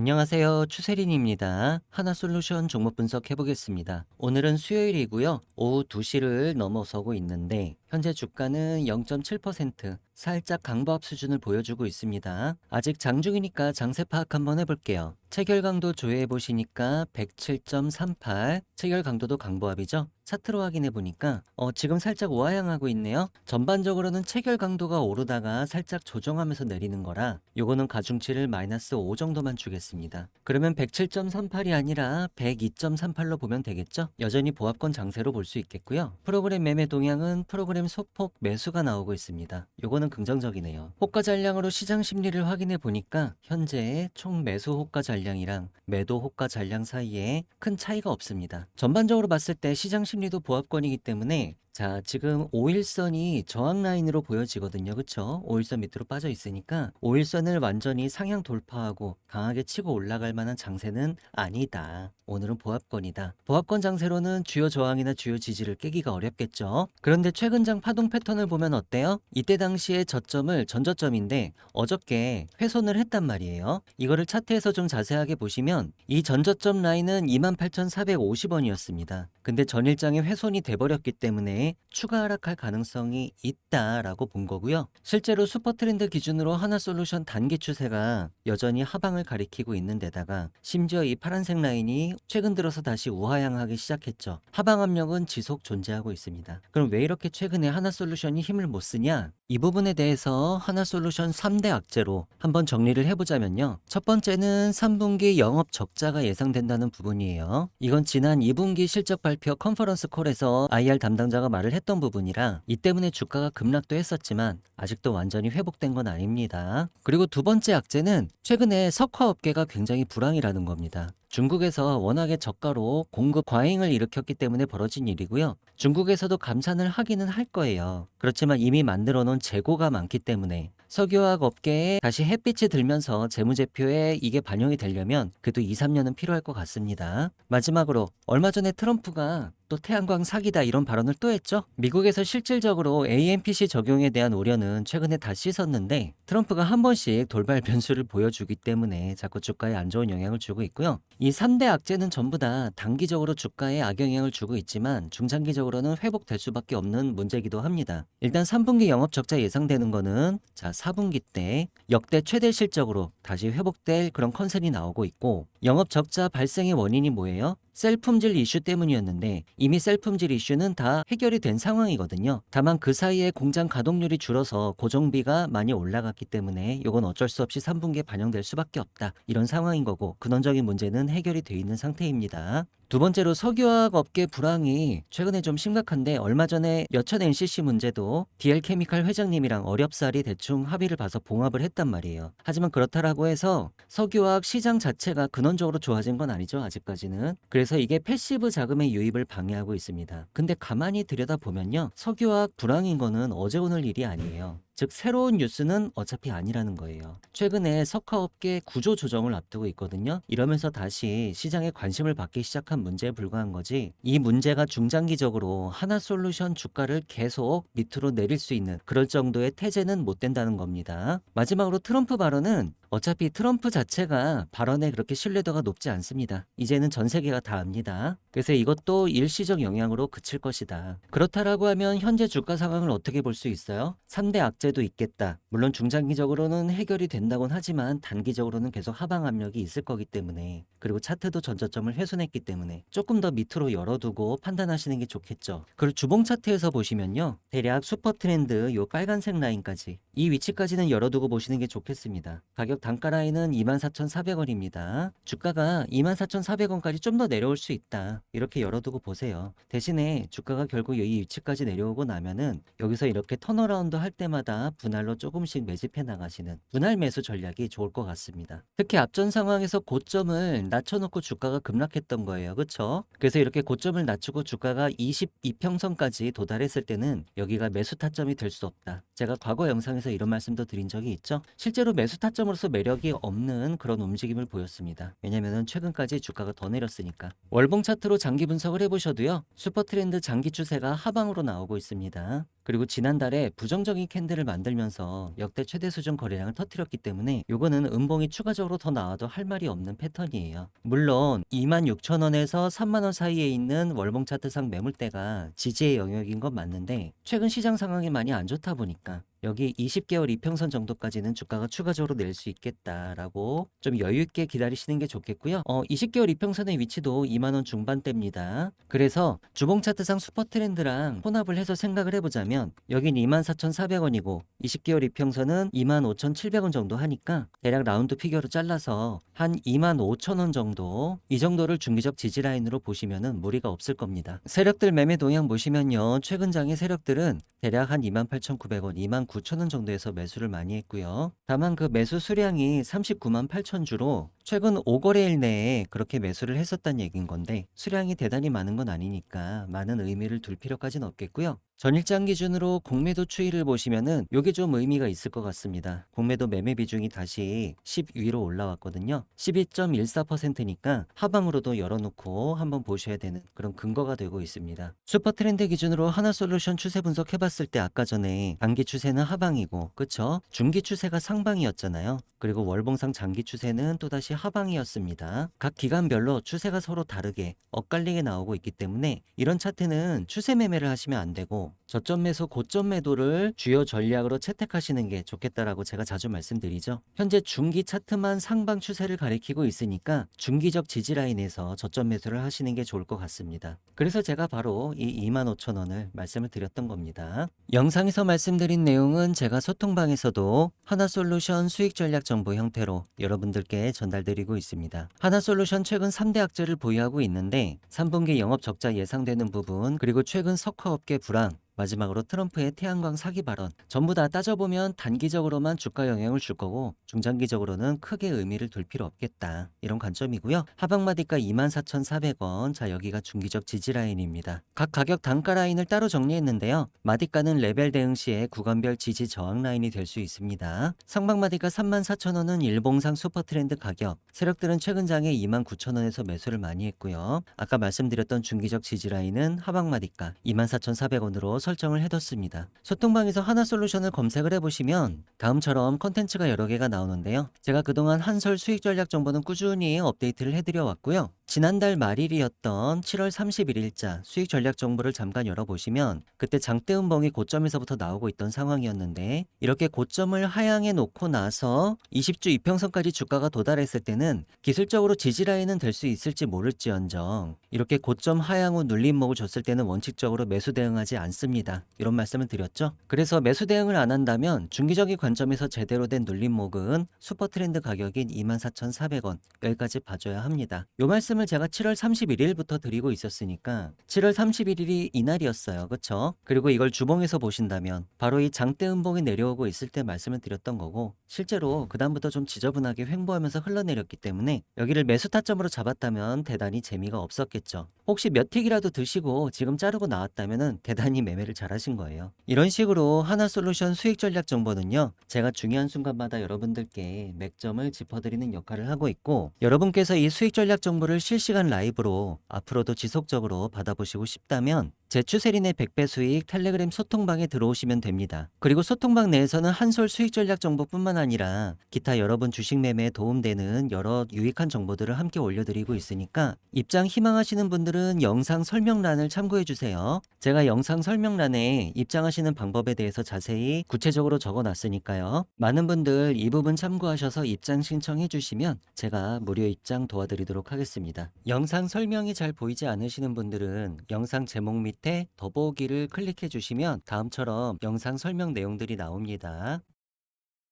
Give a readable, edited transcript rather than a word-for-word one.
안녕하세요. 추세린입니다. 하나솔루션 종목 분석 해보겠습니다. 오늘은 수요일이고요. 오후 2시를 넘어서고 있는데 현재 주가는 0.7% 살짝 강보합 수준을 보여주고 있습니다. 아직 장중이니까 장세 파악 한번 해볼게요. 체결 강도 조회해 보시니까 107.38 체결 강도도 강보합이죠. 차트로 확인해 보니까 지금 살짝 우하향하고 있네요. 전반적으로는 체결 강도가 오르다가 살짝 조정하면서 내리는 거라 요거는 가중치를 마이너스 5 정도만 주겠습니다. 그러면 107.38이 아니라 102.38로 보면 되겠죠. 여전히 보합권 장세로 볼 수 있겠고요. 프로그램 매매 동향은 프로그램 소폭 매수가 나오고 있습니다. 요거는 긍정적이네요. 호가 잔량으로 시장 심리를 확인해 보니까 현재 총 매수 호가 잔량이랑 매도 호가 잔량 사이에 큰 차이가 없습니다. 전반적으로 봤을 때 시장 심리도 보합권이기 때문에 자, 지금 5일선이 저항 라인으로 보여지거든요. 그쵸? 5일선 밑으로 빠져 있으니까 5일선을 완전히 상향 돌파하고 강하게 치고 올라갈 만한 장세는 아니다. 오늘은 보합권이다. 보합권 장세로는 주요 저항이나 주요 지지를 깨기가 어렵겠죠. 그런데 최근장 파동 패턴을 보면 어때요? 이때 당시에 저점을 전저점인데 어저께 훼손을 했단 말이에요. 이거를 차트에서 좀 자세하게 보시면 이 전저점 라인은 28,450원이었습니다. 근데 전일장에 훼손이 돼버렸기 때문에 추가 하락할 가능성이 있다라고 본 거고요. 실제로 슈퍼트렌드 기준으로 하나솔루션 단기 추세가 여전히 하방을 가리키고 있는 데다가 심지어 이 파란색 라인이 최근 들어서 다시 우하향하기 시작했죠. 하방 압력은 지속 존재하고 있습니다. 그럼 왜 이렇게 최근에 하나솔루션이 힘을 못 쓰냐? 이 부분에 대해서 하나솔루션 3대 악재로 한번 정리를 해보자면요. 첫 번째는 3분기 영업 적자가 예상된다는 부분이에요. 이건 지난 2분기 실적 발표 컨퍼런스 콜에서 IR 담당자가 말을 했던 부분이라 이 때문에 주가가 급락도 했었지만 아직도 완전히 회복된 건 아닙니다. 그리고 두 번째 악재는 최근에 석화업계가 굉장히 불황이라는 겁니다. 중국에서 워낙에 저가로 공급 과잉을 일으켰기 때문에 벌어진 일이고요. 중국에서도 감산을 하기는 할 거예요. 그렇지만 이미 만들어 놓은 재고가 많기 때문에 석유화학 업계에 다시 햇빛이 들면서 재무제표에 이게 반영이 되려면 그래도 2, 3년은 필요할 것 같습니다. 마지막으로 얼마 전에 트럼프가 또 태양광 사기다 이런 발언을 또 했죠. 미국에서 실질적으로 AMPC 적용에 대한 우려는 최근에 다 씻었는데 트럼프가 한 번씩 돌발 변수를 보여주기 때문에 자꾸 주가에 안 좋은 영향을 주고 있고요. 이 3대 악재는 전부 다 단기적으로 주가에 악영향을 주고 있지만 중장기적으로는 회복될 수밖에 없는 문제이기도 합니다. 일단 3분기 영업 적자 예상되는 거는 자 4분기 때 역대 최대 실적으로 다시 회복될 그런 컨셉이 나오고 있고 영업 적자 발생의 원인이 뭐예요? 셀품질 이슈 때문이었는데 이미 셀품질 이슈는 다 해결이 된 상황이거든요. 다만 그 사이에 공장 가동률이 줄어서 고정비가 많이 올라갔기 때문에 이건 어쩔 수 없이 3분기에 반영될 수밖에 없다. 이런 상황인 거고 근원적인 문제는 해결이 돼 있는 상태입니다. 두 번째로 석유화학 업계 불황이 최근에 좀 심각한데 얼마 전에 여천 NCC 문제도 DL케미칼 회장님이랑 어렵사리 대충 합의를 봐서 봉합을 했단 말이에요. 하지만 그렇다라고 해서 석유화학 시장 자체가 근원적으로 좋아진 건 아니죠. 아직까지는. 그래서 이게 패시브 자금의 유입을 방해하고 있습니다. 근데 가만히 들여다보면요. 석유화학 불황인 거는 어제 오늘 일이 아니에요. 즉 새로운 뉴스는 어차피 아니라는 거예요. 최근에 석화업계 구조 조정을 앞두고 있거든요. 이러면서 다시 시장에 관심을 받기 시작한 문제에 불과한 거지 이 문제가 중장기적으로 하나솔루션 주가를 계속 밑으로 내릴 수 있는 그럴 정도의 태세는 못 된다는 겁니다. 마지막으로 트럼프 발언은 어차피 트럼프 자체가 발언에 그렇게 신뢰도가 높지 않습니다. 이제는 전 세계가 다 압니다. 그래서 이것도 일시적 영향으로 그칠 것이다. 그렇다라고 하면 현재 주가 상황을 어떻게 볼 수 있어요? 3대 악재도 있겠다. 물론 중장기적으로는 해결이 된다곤 하지만 단기적으로는 계속 하방 압력이 있을 거기 때문에 그리고 차트도 전저점을 훼손했기 때문에 조금 더 밑으로 열어두고 판단하시는 게 좋겠죠. 그리고 주봉 차트에서 보시면요. 대략 슈퍼 트렌드 요 빨간색 라인까지 이 위치까지는 열어두고 보시는 게 좋겠습니다. 가격 단가 라인은 24,400원입니다. 주가가 24,400원까지 좀 더 내려올 수 있다. 이렇게 열어두고 보세요. 대신에 주가가 결국 이 위치까지 내려오고 나면은 여기서 이렇게 턴어라운드 할 때마다 분할로 조금씩 매집해 나가시는 분할 매수 전략이 좋을 것 같습니다. 특히 앞전 상황에서 고점을 낮춰놓고 주가가 급락했던 거예요. 그쵸? 그래서 이렇게 고점을 낮추고 주가가 22평선까지 도달했을 때는 여기가 매수 타점이 될 수 없다. 제가 과거 영상에서 이런 말씀도 드린 적이 있죠. 실제로 매수 타점으로서 매력이 없는 그런 움직임을 보였습니다. 왜냐면은 최근까지 주가가 더 내렸으니까. 월봉 차트로 장기 분석을 해보셔도요. 슈퍼트렌드 장기 추세가 하방으로 나오고 있습니다. 그리고 지난달에 부정적인 캔들을 만들면서 역대 최대 수준 거래량을 터뜨렸기 때문에 요거는 음봉이 추가적으로 더 나와도 할 말이 없는 패턴이에요. 물론 26,000원에서 3만원 사이에 있는 월봉 차트상 매물대가 지지의 영역인 건 맞는데 최근 시장 상황이 많이 안 좋다 보니까 여기 20개월 이평선 정도까지는 주가가 추가적으로 낼 수 있겠다라고 좀 여유 있게 기다리시는 게 좋겠고요. 20개월 이평선의 위치도 2만 원 중반대입니다. 그래서 주봉 차트상 슈퍼 트렌드랑 혼합을 해서 생각을 해보자면 여긴 24,400원이고 20개월 이평선은 25,700원 정도 하니까 대략 라운드 피겨로 잘라서 한 25,000원 정도 이 정도를 중기적 지지 라인으로 보시면은 무리가 없을 겁니다. 세력들 매매 동향 보시면요. 최근 장의 세력들은 대략 한 28,900원, 29,000원 정도에서 매수를 많이 했고요. 다만 그 매수 수량이 39만 8천 주로 최근 5거래일 내에 그렇게 매수를 했었다는 얘기인 건데 수량이 대단히 많은 건 아니니까 많은 의미를 둘 필요까지는 없겠고요. 전일장 기준으로 공매도 추이를 보시면은 요게 좀 의미가 있을 것 같습니다. 공매도 매매 비중이 다시 10위로 올라왔거든요. 12.14%니까 하방으로도 열어놓고 한번 보셔야 되는 그런 근거가 되고 있습니다. 슈퍼 트렌드 기준으로 하나솔루션 추세 분석해봤을 때 아까 전에 단기 추세는 하방이고 그쵸? 중기 추세가 상방이었잖아요. 그리고 월봉상 장기 추세는 또다시 하방이었습니다. 각 기간별로 추세가 서로 다르게 엇갈리게 나오고 있기 때문에 이런 차트는 추세 매매를 하시면 안 되고 저점 매수 고점 매도를 주요 전략으로 채택하시는 게 좋겠다라고 제가 자주 말씀드리죠. 현재 중기 차트만 상방 추세를 가리키고 있으니까 중기적 지지 라인에서 저점 매수를 하시는 게 좋을 것 같습니다. 그래서 제가 바로 이 25,000원을 말씀을 드렸던 겁니다. 영상에서 말씀드린 내용은 제가 소통방에서도 하나솔루션 수익 전략 정보 형태로 여러분들께 전달드리고 있습니다. 하나솔루션 최근 3대 악재를 보유하고 있는데 3분기 영업 적자 예상되는 부분 그리고 최근 석화업계 불황 마지막으로 트럼프의 태양광 사기 발언 전부 다 따져보면 단기적으로만 주가 영향을 줄 거고 중장기적으로는 크게 의미를 둘 필요 없겠다 이런 관점이고요. 하방마디가 24,400원 자 여기가 중기적 지지 라인입니다. 각 가격 단가 라인을 따로 정리했는데요. 마디가는 레벨 대응 시에 구간별 지지 저항 라인이 될 수 있습니다. 상방마디가 34,000원은 일봉상 슈퍼트렌드 가격 세력들은 최근 장에 29,000원에서 매수를 많이 했고요. 아까 말씀드렸던 중기적 지지 라인은 하방마디가 24,400원으로 설정을 해뒀습니다. 소통방에서 하나솔루션을 검색을 해보시면 다음처럼 컨텐츠가 여러 개가 나오는데요. 제가 그동안 한솔 수익 전략 정보는 꾸준히 업데이트를 해드려 왔고요. 지난달 말일이었던 7월 31일자 수익 전략 정보를 잠깐 열어보시면 그때 장대음봉이 고점에서부터 나오고 있던 상황이었는데 이렇게 고점을 하향해 놓고 나서 20주 이평선까지 주가가 도달했을 때는 기술적으로 지지라인은 될 수 있을지 모를지언정 이렇게 고점 하향 후 눌림목을 줬을 때는 원칙적으로 매수 대응하지 않습니다. 이런 말씀을 드렸죠. 그래서 매수 대응을 안 한다면 중기적인 관점에서 제대로 된 눌림목은 슈퍼트렌드 가격인 24,400원 여기까지 봐줘야 합니다. 요 말씀을 제가 7월 31일부터 드리고 있었으니까 7월 31일이 이날이었어요. 그쵸? 그리고 이걸 주봉에서 보신다면 바로 이 장대 음봉이 내려오고 있을 때 말씀을 드렸던 거고 실제로 그다음부터 좀 지저분하게 횡보하면서 흘러내렸기 때문에 여기를 매수 타점으로 잡았다면 대단히 재미가 없었겠죠. 혹시 몇 틱이라도 드시고 지금 자르고 나왔다면 대단히 매매를 잘하신 거예요. 이런 식으로 하나솔루션 수익 전략 정보는요. 제가 중요한 순간마다 여러분들께 맥점을 짚어드리는 역할을 하고 있고 여러분께서 이 수익 전략 정보를 실시간 라이브로 앞으로도 지속적으로 받아보시고 싶다면 제 추세린의 100배 수익 텔레그램 소통방에 들어오시면 됩니다. 그리고 소통방 내에서는 한솔 수익 전략 정보뿐만 아니라 기타 여러분 주식 매매에 도움되는 여러 유익한 정보들을 함께 올려드리고 있으니까 입장 희망하시는 분들은 영상 설명란을 참고해주세요. 제가 영상 설명란에 입장하시는 방법에 대해서 자세히 구체적으로 적어놨으니까요. 많은 분들 이 부분 참고하셔서 입장 신청해주시면 제가 무료 입장 도와드리도록 하겠습니다. 영상 설명이 잘 보이지 않으시는 분들은 영상 제목 밑에 더보기를 클릭해 주시면 다음처럼 영상 설명 내용들이 나옵니다.